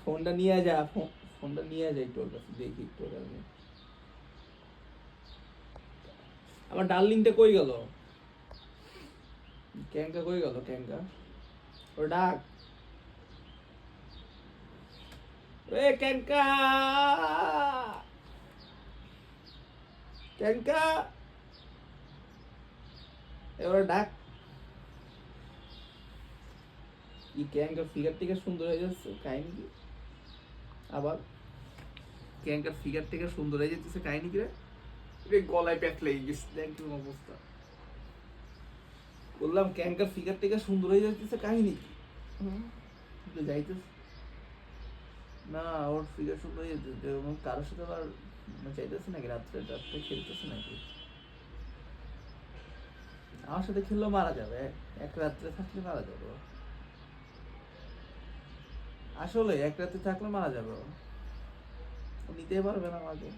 ফোনটা নিয়ে যা, ফোনটা নিয়ে যাই তোর কাছে, দেখি তোর আমি। আমার ডার্লিংটা কই গেল? ক্যাঙ্কা কই গেল? ক্যাঙ্কা ও ডাক, এ ক্যাঙ্কা, ক্যাঙ্কা এবার ডাক। কি ক্যাঙ্কার ফিগার টিকে সুন্দর হয়ে যাচ্ছে কাহিনী কি? আবার ক্যাঙ্কার ফিগার টিকে সুন্দর হয়ে যাচ্ছে কাহিনী কি রে? গলায় প্যাক লেগে গেছে, দেখ কি অবস্থা। বললাম ক্যাঙ্কার ফিগার টিকে সুন্দর হয়ে যাচ্ছে কাহিনী কি? যাইতেছে না, ওর ফিগার সুন্দর হয়ে যাচ্ছে, কারোর সাথে আবার চাইতেছে নাকি? রাত্রে রাত্রে খেলতেছে নাকি? আমার সাথে খেললেও মারা যাবে, এক রাত্রে থাকলে মারা যাবে। আসলে এক রাতে থাকলে মারা যাবে, ও নিতে পারবে না আমাকে।